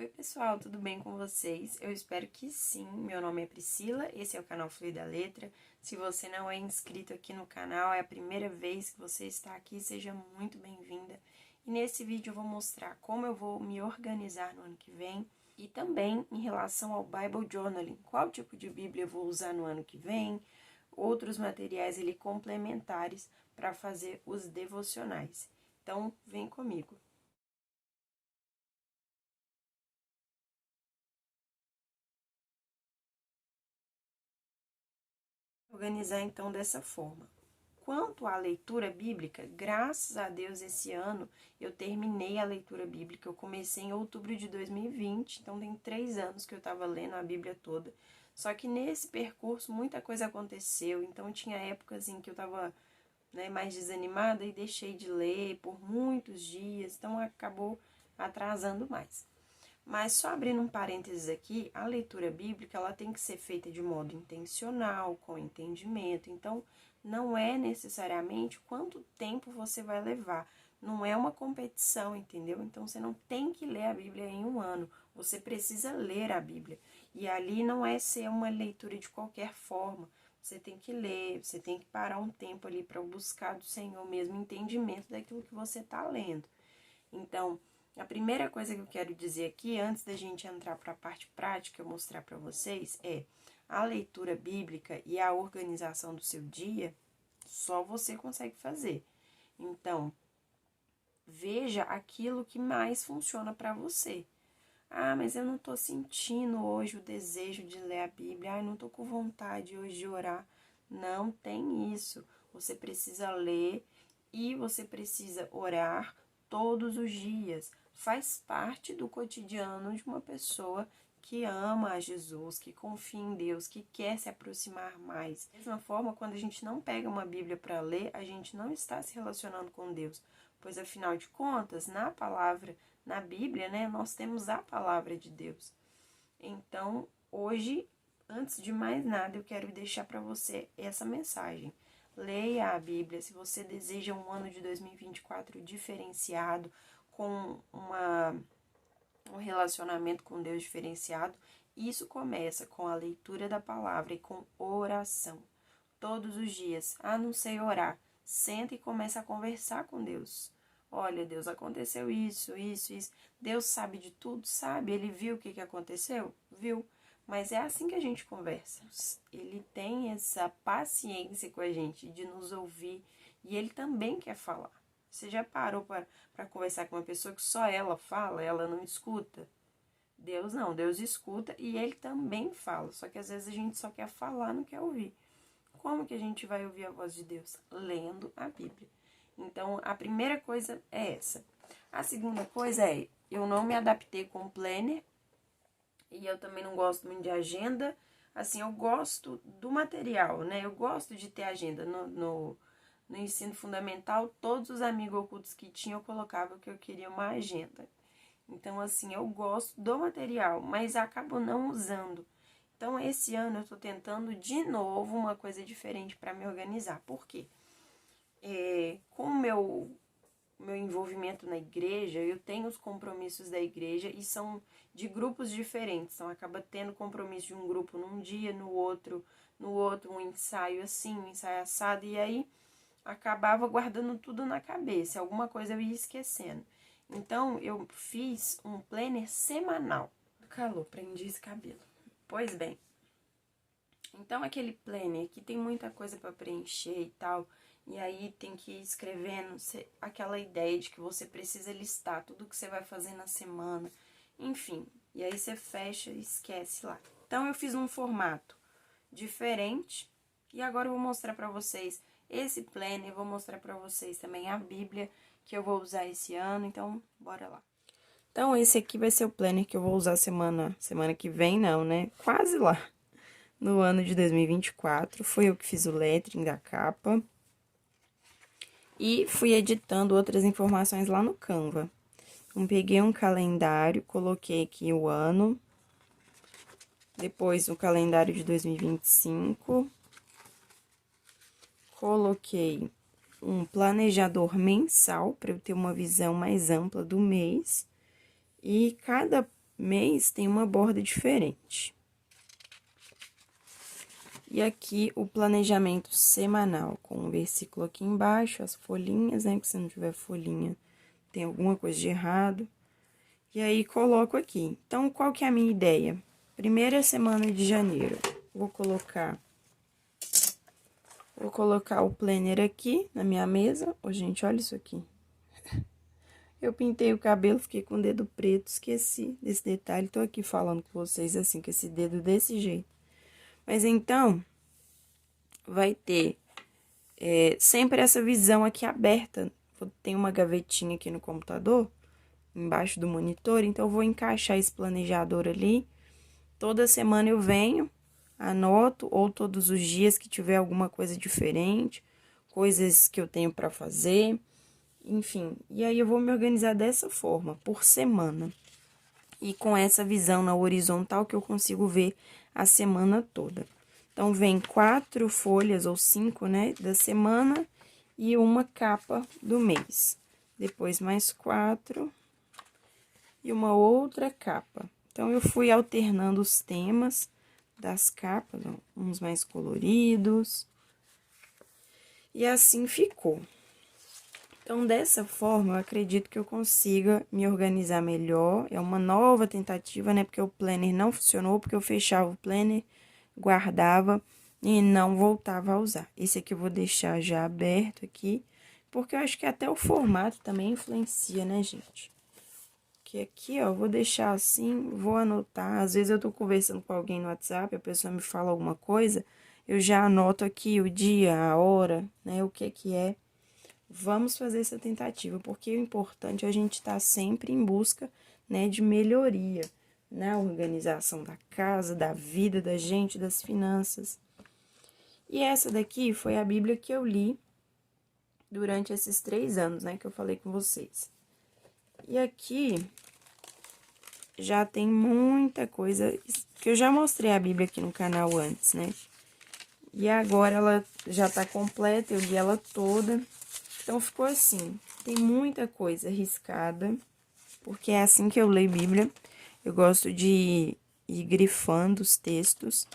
Oi pessoal, tudo bem com vocês? Eu espero que sim. Meu nome é Priscila, esse é o canal Fluida Letra. Se você não é inscrito aqui no canal, é a primeira vez que você está aqui, seja muito bem-vinda. E nesse vídeo eu vou mostrar como eu vou me organizar no ano que vem e também em relação ao Bible Journaling, qual tipo de Bíblia eu vou usar no ano que vem, outros materiais ali complementares para fazer os devocionais. Então, vem comigo. Organizar então dessa forma. Quanto à leitura bíblica, graças a Deus esse ano eu terminei a leitura bíblica. Eu comecei em outubro de 2020, então tem 3 anos que eu estava lendo a Bíblia toda. Só que nesse percurso muita coisa aconteceu, então tinha épocas em que eu estava mais desanimada e deixei de ler por muitos dias, então acabou atrasando mais. Mas só abrindo um parênteses aqui, a leitura bíblica ela tem que ser feita de modo intencional, com entendimento. Então, não é necessariamente quanto tempo você vai levar. Não é uma competição, entendeu? Então, você não tem que ler a Bíblia em um ano. Você precisa ler a Bíblia. E ali não é ser uma leitura de qualquer forma. Você tem que ler, você tem que parar um tempo ali para buscar do Senhor mesmo entendimento daquilo que você está lendo. Então, a primeira coisa que eu quero dizer aqui, antes da gente entrar para a parte prática, eu mostrar para vocês, é a leitura bíblica e a organização do seu dia, só você consegue fazer. Então, veja aquilo que mais funciona para você. Ah, mas eu não estou sentindo hoje o desejo de ler a Bíblia. Ah, eu não estou com vontade hoje de orar. Não tem isso. Você precisa ler e você precisa orar todos os dias. Faz parte do cotidiano de uma pessoa que ama a Jesus, que confia em Deus, que quer se aproximar mais. Da mesma forma, quando a gente não pega uma Bíblia para ler, a gente não está se relacionando com Deus, pois afinal de contas, na Bíblia, nós temos a palavra de Deus. Então, hoje, antes de mais nada, eu quero deixar para você essa mensagem. Leia a Bíblia se você deseja um ano de 2024 diferenciado, com um relacionamento com Deus diferenciado. Isso começa com a leitura da palavra e com oração. Todos os dias. Ah, não sei orar. Senta e começa a conversar com Deus. Olha, Deus, aconteceu isso. Deus sabe de tudo, sabe? Ele viu o que aconteceu? Viu. Mas é assim que a gente conversa. Ele tem essa paciência com a gente de nos ouvir e ele também quer falar. Você já parou para conversar com uma pessoa que só ela fala, ela não escuta? Deus não, Deus escuta e ele também fala. Só que às vezes a gente só quer falar, não quer ouvir. Como que a gente vai ouvir a voz de Deus? Lendo a Bíblia. Então, a primeira coisa é essa. A segunda coisa é, eu não me adaptei com o planner e eu também não gosto muito de agenda. Assim, eu gosto do material, né? Eu gosto de ter agenda. No ensino fundamental, todos os amigos ocultos que tinham, eu colocava que eu queria uma agenda. Então, assim, eu gosto do material, mas acabo não usando. Então, esse ano eu tô tentando de novo uma coisa diferente para me organizar. Por quê? Com o meu envolvimento na igreja, eu tenho os compromissos da igreja e são de grupos diferentes. Então, acaba tendo compromisso de um grupo num dia, no outro, um ensaio assim, um ensaio assado. E aí, acabava guardando tudo na cabeça. Alguma coisa eu ia esquecendo. Então, eu fiz um planner semanal. Calor, prendi esse cabelo. Pois bem, então aquele planner que tem muita coisa para preencher e tal, e aí tem que ir escrevendo aquela ideia de que você precisa listar tudo que você vai fazer na semana, enfim, e aí você fecha e esquece lá. Então eu fiz um formato diferente e agora eu vou mostrar para vocês esse planner, vou mostrar para vocês também a Bíblia que eu vou usar esse ano, então bora lá. Então, esse aqui vai ser o planner que eu vou usar semana que vem, não, né? Quase lá. No ano de 2024, foi eu que fiz o lettering da capa. E fui editando outras informações lá no Canva. Então, peguei um calendário, coloquei aqui o ano. Depois, o calendário de 2025. Coloquei um planejador mensal, para eu ter uma visão mais ampla do mês. E cada mês tem uma borda diferente. E aqui o planejamento semanal, com o versículo aqui embaixo, as folhinhas, né? Que se não tiver folhinha, tem alguma coisa de errado. E aí, coloco aqui. Então, qual que é a minha ideia? Primeira semana de janeiro, vou colocar o planner aqui na minha mesa. Ô, gente, olha isso aqui. Eu pintei o cabelo, fiquei com o dedo preto, esqueci desse detalhe. Tô aqui falando com vocês assim, com esse dedo desse jeito. Mas então, vai ter sempre essa visão aqui aberta. Tem uma gavetinha aqui no computador, embaixo do monitor, então eu vou encaixar esse planejador ali. Toda semana eu venho, anoto, ou todos os dias que tiver alguma coisa diferente, coisas que eu tenho para fazer, enfim. E aí eu vou me organizar dessa forma, por semana. E com essa visão na horizontal que eu consigo ver a semana toda. Então, vem 4 folhas ou 5, né, da semana e uma capa do mês. Depois, mais 4 e uma outra capa. Então, eu fui alternando os temas das capas, ó, uns mais coloridos. E assim ficou. Então, dessa forma, eu acredito que eu consiga me organizar melhor. É uma nova tentativa, né? Porque o planner não funcionou, porque eu fechava o planner, guardava e não voltava a usar. Esse aqui eu vou deixar já aberto aqui, porque eu acho que até o formato também influencia, né, gente? Que aqui, ó, eu vou deixar assim, vou anotar. Às vezes eu tô conversando com alguém no WhatsApp, a pessoa me fala alguma coisa, eu já anoto aqui o dia, a hora, né, o que é. Vamos fazer essa tentativa, porque o importante é a gente estar sempre em busca, né, de melhoria na organização da casa, da vida da gente, das finanças. E essa daqui foi a Bíblia que eu li durante esses 3 anos, né, que eu falei com vocês. E aqui já tem muita coisa, que eu já mostrei a Bíblia aqui no canal antes, né? E agora ela já tá completa, eu li ela toda. Então, ficou assim, tem muita coisa riscada, porque é assim que eu leio Bíblia. Eu gosto de ir grifando os textos.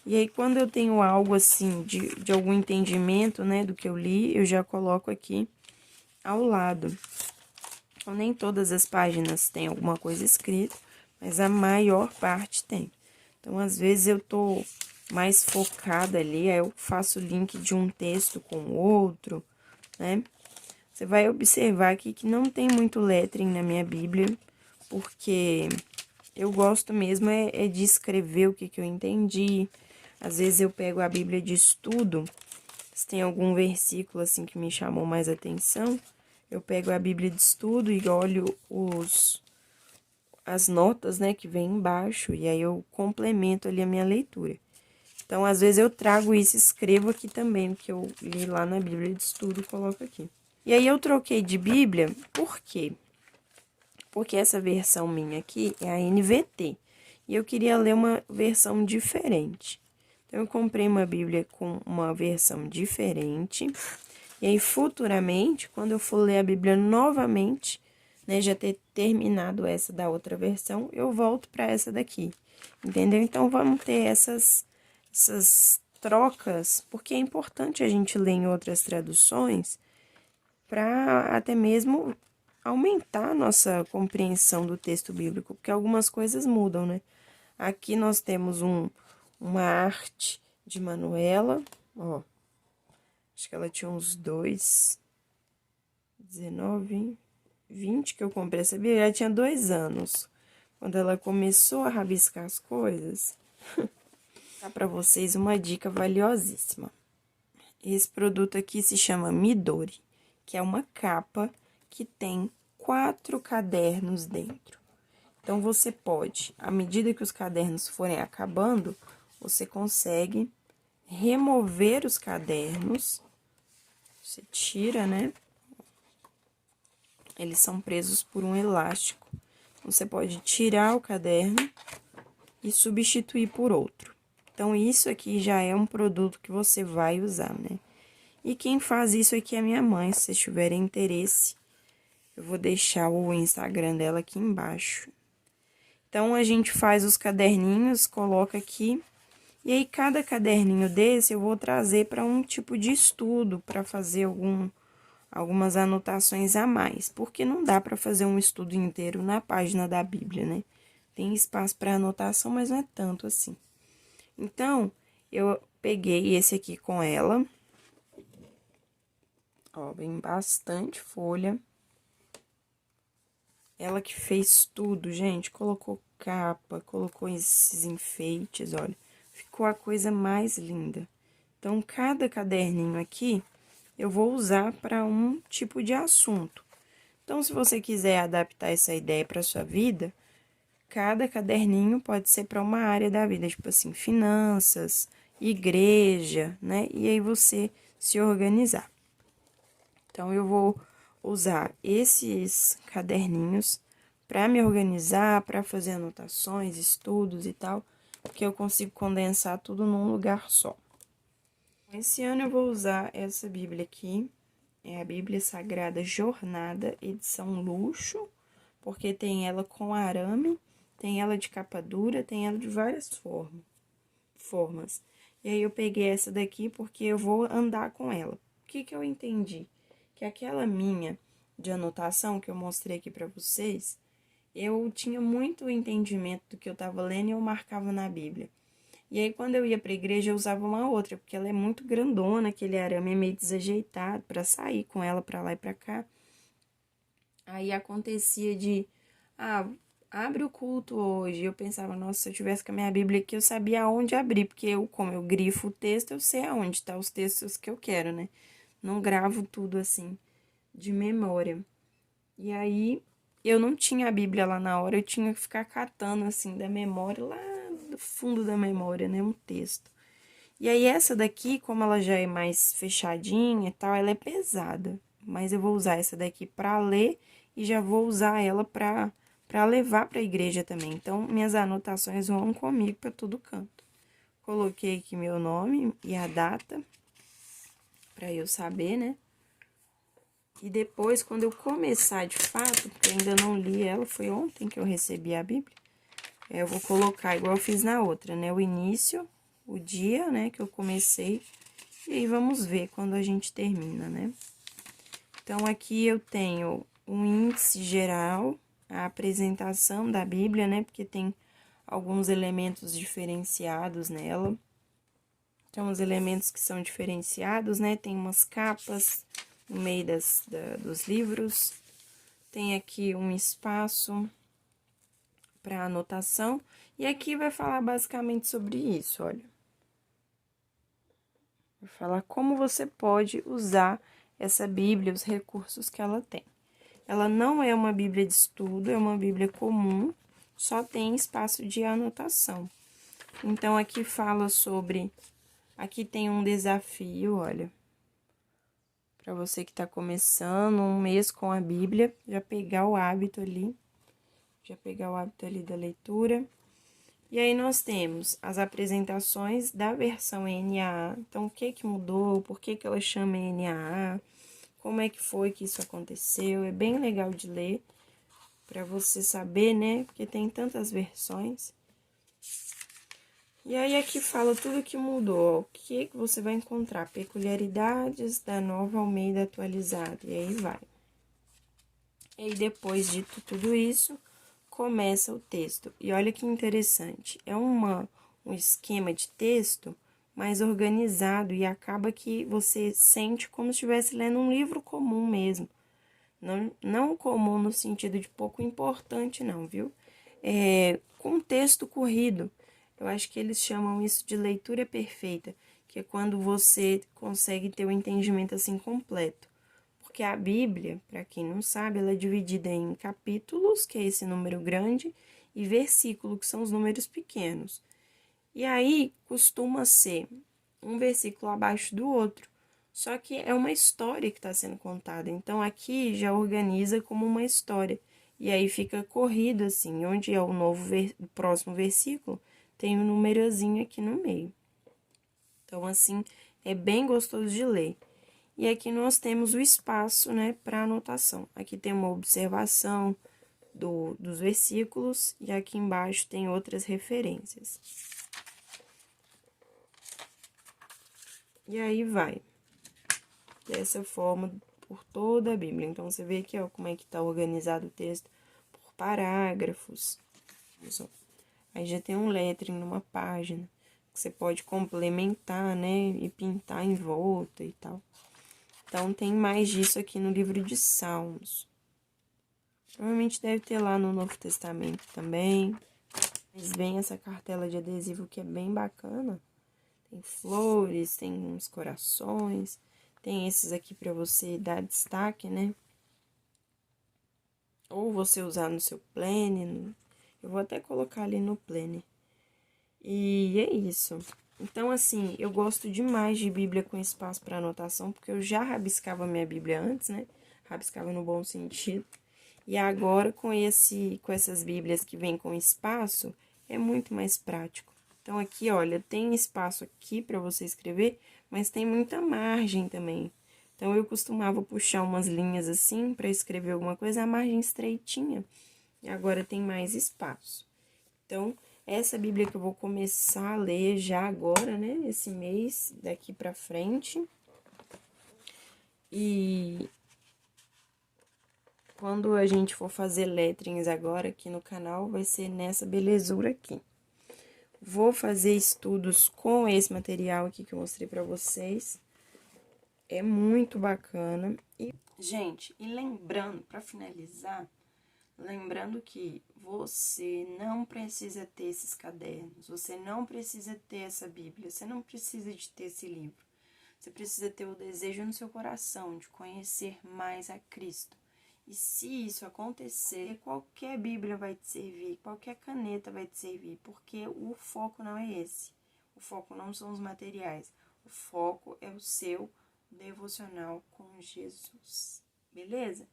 E aí, quando eu tenho algo assim, de algum entendimento, né, do que eu li, eu já coloco aqui ao lado. Então, nem todas as páginas têm alguma coisa escrita, mas a maior parte tem. Então, às vezes, eu tô mais focada ali, aí eu faço o link de um texto com o outro, né? Você vai observar aqui que não tem muito lettering na minha Bíblia, porque eu gosto mesmo é de escrever o que eu entendi. Às vezes eu pego a Bíblia de estudo, se tem algum versículo assim que me chamou mais atenção, eu pego a Bíblia de estudo e olho as notas, né, que vem embaixo, e aí eu complemento ali a minha leitura. Então, às vezes eu trago isso e escrevo aqui também, o que eu li lá na Bíblia de estudo, coloco aqui. E aí, eu troquei de Bíblia, por quê? Porque essa versão minha aqui é a NVT. E eu queria ler uma versão diferente. Então, eu comprei uma Bíblia com uma versão diferente. E aí, futuramente, quando eu for ler a Bíblia novamente, né, já ter terminado essa da outra versão, eu volto para essa daqui. Entendeu? Então, vamos ter essas trocas, porque é importante a gente ler em outras traduções, para até mesmo aumentar a nossa compreensão do texto bíblico, porque algumas coisas mudam, né? Aqui nós temos uma arte de Manuela, ó, acho que ela tinha uns 19, 20 que eu comprei essa Bíblia, ela tinha 2 anos, quando ela começou a rabiscar as coisas. Tá para vocês uma dica valiosíssima. Esse produto aqui se chama Midori, que é uma capa que tem 4 cadernos dentro. Então, você pode, à medida que os cadernos forem acabando, você consegue remover os cadernos. Você tira, né? Eles são presos por um elástico. Você pode tirar o caderno e substituir por outro. Então, isso aqui já é um produto que você vai usar, né? E quem faz isso aqui é minha mãe, se vocês tiverem interesse, eu vou deixar o Instagram dela aqui embaixo. Então, a gente faz os caderninhos, coloca aqui. E aí, cada caderninho desse eu vou trazer para um tipo de estudo, para fazer algumas anotações a mais. Porque não dá para fazer um estudo inteiro na página da Bíblia, né? Tem espaço para anotação, mas não é tanto assim. Então, eu peguei esse aqui com ela. Ó, vem bastante folha. Ela que fez tudo, gente. Colocou capa, colocou esses enfeites, olha. Ficou a coisa mais linda. Então, cada caderninho aqui, eu vou usar para um tipo de assunto. Então, se você quiser adaptar essa ideia para sua vida, cada caderninho pode ser para uma área da vida, tipo assim, finanças, igreja, né? E aí você se organizar. Então, eu vou usar esses caderninhos para me organizar, para fazer anotações, estudos e tal, porque eu consigo condensar tudo num lugar só. Esse ano eu vou usar essa Bíblia aqui, é a Bíblia Sagrada Jornada, edição luxo, porque tem ela com arame, tem ela de capa dura, tem ela de várias formas. E aí eu peguei essa daqui porque eu vou andar com ela. O que eu entendi? Que aquela minha de anotação que eu mostrei aqui para vocês, eu tinha muito entendimento do que eu estava lendo e eu marcava na Bíblia. E aí, quando eu ia para a igreja, eu usava uma outra, porque ela é muito grandona, aquele arame é meio desajeitado para sair com ela para lá e para cá. Aí acontecia de, abre o culto hoje. Eu pensava, nossa, se eu tivesse com a minha Bíblia aqui, eu sabia aonde abrir, porque como eu grifo o texto, eu sei aonde tá os textos que eu quero, né? Não gravo tudo assim, de memória. E aí, eu não tinha a Bíblia lá na hora, eu tinha que ficar catando, assim, da memória, lá do fundo da memória, né? Um texto. E aí, essa daqui, como ela já é mais fechadinha e tal, ela é pesada. Mas eu vou usar essa daqui pra ler e já vou usar ela pra levar pra igreja também. Então, minhas anotações vão comigo pra todo canto. Coloquei aqui meu nome e a data, pra eu saber, né? E depois, quando eu começar de fato, porque eu ainda não li ela, foi ontem que eu recebi a Bíblia, eu vou colocar igual eu fiz na outra, né? O início, o dia, né, que eu comecei, e aí vamos ver quando a gente termina, né? Então, aqui eu tenho um índice geral, a apresentação da Bíblia, né? Porque tem alguns elementos diferenciados nela. Então, os elementos que são diferenciados, né? Tem umas capas no meio dos livros. Tem aqui um espaço para anotação. E aqui vai falar basicamente sobre isso, olha. Vai falar como você pode usar essa Bíblia, os recursos que ela tem. Ela não é uma Bíblia de estudo, é uma Bíblia comum, só tem espaço de anotação. Então, aqui fala sobre... Aqui tem um desafio, olha, para você que está começando um mês com a Bíblia, já pegar o hábito ali, da leitura. E aí, nós temos as apresentações da versão NAA. Então, o que mudou, por que ela chama NAA, como é que foi que isso aconteceu. É bem legal de ler, para você saber, né? Porque tem tantas versões. E aí, aqui fala tudo que mudou, o que você vai encontrar, peculiaridades da Nova Almeida atualizada, e aí vai. E aí, depois de tudo isso, começa o texto. E olha que interessante, é um esquema de texto mais organizado e acaba que você sente como se estivesse lendo um livro comum mesmo. Não comum no sentido de pouco importante, não, viu? Com texto corrido. Eu acho que eles chamam isso de leitura perfeita, que é quando você consegue ter o entendimento assim completo. Porque a Bíblia, para quem não sabe, ela é dividida em capítulos, que é esse número grande, e versículo, que são os números pequenos. E aí costuma ser um versículo abaixo do outro. Só que é uma história que está sendo contada. Então, aqui já organiza como uma história. E aí fica corrido, assim, onde é o próximo versículo, tem um numerozinho aqui no meio. Então, assim, é bem gostoso de ler. E aqui nós temos o espaço, né, para anotação. Aqui tem uma observação, dos versículos, e aqui embaixo tem outras referências. E aí vai, dessa forma, por toda a Bíblia. Então, você vê aqui, ó, como é que tá organizado o texto, por parágrafos. Aí já tem um lettering numa página, que você pode complementar, né, e pintar em volta e tal. Então, tem mais disso aqui no livro de Salmos. Provavelmente deve ter lá no Novo Testamento também. Mas vem essa cartela de adesivo que é bem bacana. Tem flores, tem uns corações. Tem esses aqui para você dar destaque, né? Ou você usar no seu planner. Eu vou até colocar ali no planner. E é isso. Então, assim, eu gosto demais de Bíblia com espaço para anotação, porque eu já rabiscava minha Bíblia antes, né? Rabiscava no bom sentido. E agora, com essas Bíblias que vêm com espaço, é muito mais prático. Então, aqui, olha, tem espaço aqui para você escrever, mas tem muita margem também. Então, eu costumava puxar umas linhas assim para escrever alguma coisa, a margem estreitinha. E agora tem mais espaço. Então, essa Bíblia que eu vou começar a ler já agora, né? Esse mês, daqui pra frente. E quando a gente for fazer letrinhas agora aqui no canal, vai ser nessa belezura aqui. Vou fazer estudos com esse material aqui que eu mostrei pra vocês. É muito bacana. E, gente, e lembrando, pra finalizar, lembrando que você não precisa ter esses cadernos, você não precisa ter essa Bíblia, você não precisa de ter esse livro. Você precisa ter o desejo no seu coração de conhecer mais a Cristo. E se isso acontecer, qualquer Bíblia vai te servir, qualquer caneta vai te servir, porque o foco não é esse. O foco não são os materiais. O foco é o seu devocional com Jesus. Beleza?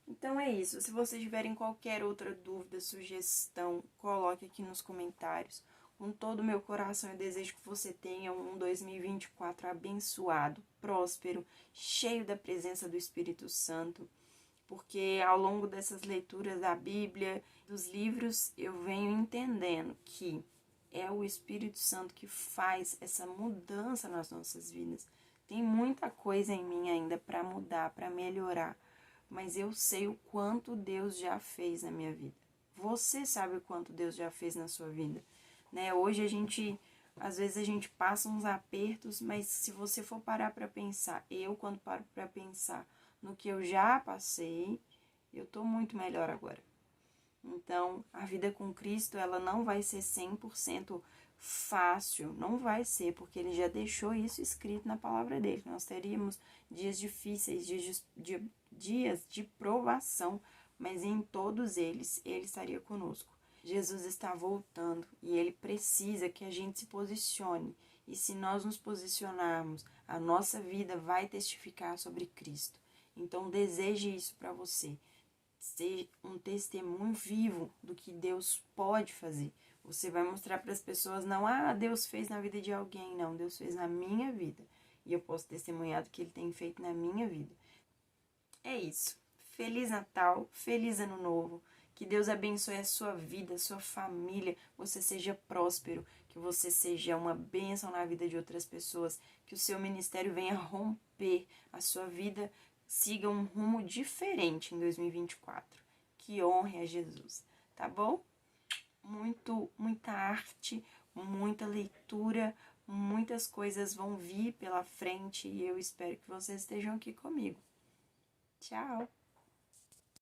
Então é isso. Se vocês tiverem qualquer outra dúvida, sugestão, coloque aqui nos comentários. Com todo o meu coração, eu desejo que você tenha um 2024 abençoado, próspero, cheio da presença do Espírito Santo. Porque ao longo dessas leituras da Bíblia, dos livros, eu venho entendendo que é o Espírito Santo que faz essa mudança nas nossas vidas. Tem muita coisa em mim ainda para mudar, para melhorar. Mas eu sei o quanto Deus já fez na minha vida. Você sabe o quanto Deus já fez na sua vida, né? Hoje às vezes a gente passa uns apertos, mas se você for parar para pensar, quando paro para pensar no que eu já passei, eu tô muito melhor agora. Então, a vida com Cristo, ela não vai ser 100% fácil, não vai ser, porque ele já deixou isso escrito na palavra dele. Nós teríamos dias difíceis, dias de provação, mas em todos eles, ele estaria conosco. Jesus está voltando e ele precisa que a gente se posicione. E se nós nos posicionarmos, a nossa vida vai testificar sobre Cristo. Então, deseje isso para você. Ser um testemunho vivo do que Deus pode fazer. Você vai mostrar para as pessoas, não, Deus fez na vida de alguém, não, Deus fez na minha vida. E eu posso testemunhar do que Ele tem feito na minha vida. É isso. Feliz Natal, feliz Ano Novo. Que Deus abençoe a sua vida, a sua família. Você seja próspero, que você seja uma bênção na vida de outras pessoas. Que o seu ministério venha romper a sua vida, siga um rumo diferente em 2024. Que honre a Jesus, tá bom? Muita arte, muita leitura, muitas coisas vão vir pela frente e eu espero que vocês estejam aqui comigo. Tchau!